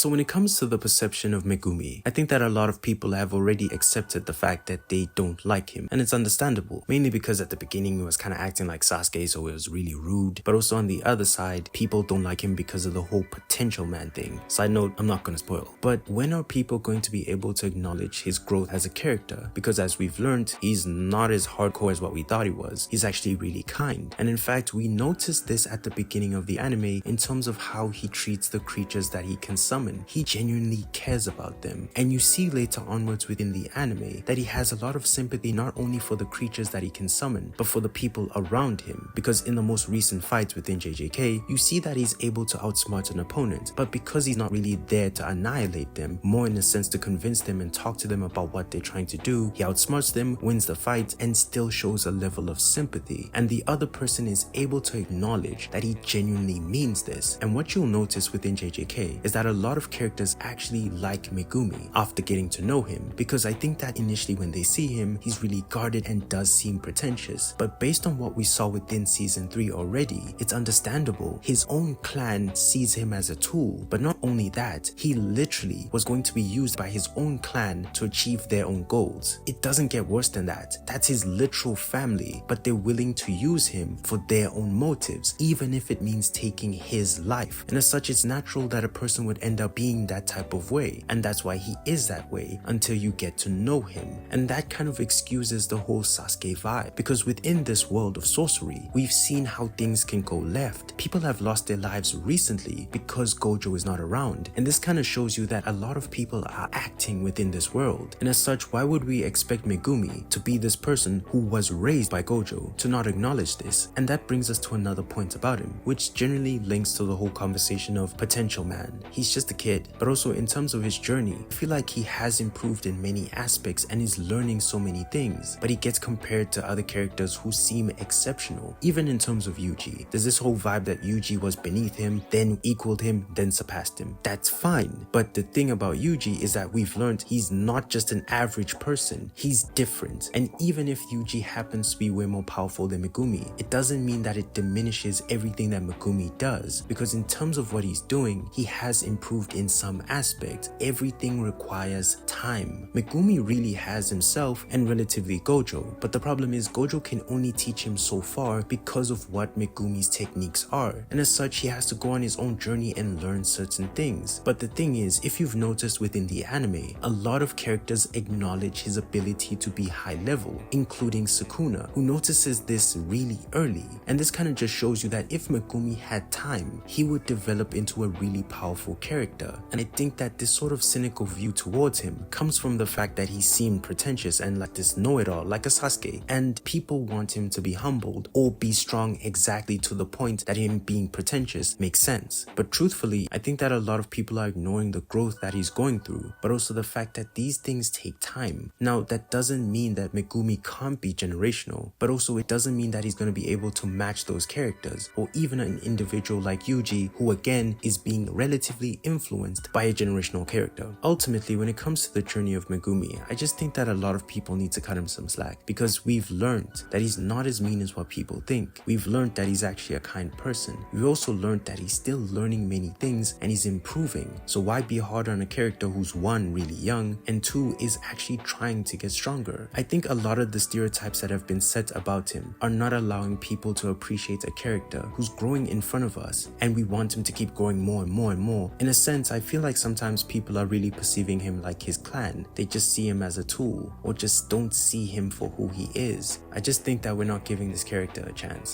So when it comes to the perception of Megumi, I think that a lot of people have already accepted the fact that they don't like him, and it's understandable, mainly because at the beginning he was kind of acting like Sasuke, so it was really rude, but also on the other side, people don't like him because of the whole potential man thing. Side note, I'm not gonna spoil. But when are people going to be able to acknowledge his growth as a character? Because as we've learned, he's not as hardcore as what we thought he was. He's actually really kind. And in fact, we noticed this at the beginning of the anime in terms of how he treats the creatures that he can summon. He genuinely cares about them. And you see later onwards within the anime that he has a lot of sympathy not only for the creatures that he can summon, but for the people around him. Because in the most recent fights within JJK, you see that he's able to outsmart an opponent, but because he's not really there to annihilate them, more in a sense to convince them and talk to them about what they're trying to do, he outsmarts them, wins the fight, and still shows a level of sympathy. And the other person is able to acknowledge that he genuinely means this. And what you'll notice within JJK is that a lot of characters actually like Megumi after getting to know him, because I think that initially when they see him, he's really guarded and does seem pretentious. But based on what we saw within season 3 already, it's understandable. His own clan sees him as a tool, but not only that, he literally was going to be used by his own clan to achieve their own goals. It doesn't get worse than that. That's his literal family, but they're willing to use him for their own motives, even if it means taking his life. And as such, it's natural that a person would end up being that type of way, and that's why he is that way until you get to know him. And that kind of excuses the whole Sasuke vibe, because within this world of sorcery, we've seen how things can go left. People have lost their lives recently because Gojo is not around, and this kind of shows you that a lot of people are acting within this world. And as such, why would we expect Megumi to be this person who was raised by Gojo to not acknowledge this? And that brings us to another point about him, which generally links to the whole conversation of potential man. He's just a kid, but also in terms of his journey, I feel like he has improved in many aspects and is learning so many things, but he gets compared to other characters who seem exceptional. Even in terms of Yuji, there's this whole vibe that Yuji was beneath him, then equaled him, then surpassed him. That's fine, but the thing about Yuji is that we've learned he's not just an average person, he's different. And even if Yuji happens to be way more powerful than Megumi, it doesn't mean that it diminishes everything that Megumi does, because in terms of what he's doing, he has improved in some aspect. Everything requires time. Megumi really has himself and relatively Gojo, but the problem is Gojo can only teach him so far because of what Megumi's techniques are, and as such he has to go on his own journey and learn certain things. But the thing is, if you've noticed within the anime, a lot of characters acknowledge his ability to be high level, including Sukuna, who notices this really early. And this kind of just shows you that if Megumi had time, he would develop into a really powerful character. And I think that this sort of cynical view towards him comes from the fact that he seemed pretentious and like this know-it-all, like a Sasuke, and people want him to be humbled or be strong exactly to the point that him being pretentious makes sense. But truthfully, I think that a lot of people are ignoring the growth that he's going through, but also the fact that these things take time. Now, that doesn't mean that Megumi can't be generational, but also it doesn't mean that he's going to be able to match those characters, or even an individual like Yuji, who again is being relatively influenced by a generational character. Ultimately, when it comes to the journey of Megumi, I just think that a lot of people need to cut him some slack, because we've learned that he's not as mean as what people think. We've learned that he's actually a kind person. We've also learned that he's still learning many things and he's improving. So why be hard on a character who's one, really young, and two, is actually trying to get stronger? I think a lot of the stereotypes that have been set about him are not allowing people to appreciate a character who's growing in front of us, and we want him to keep growing more and more and more. In a sense, I feel like sometimes people are really perceiving him like his clan. They just see him as a tool, or just don't see him for who he is. I just think that we're not giving this character a chance.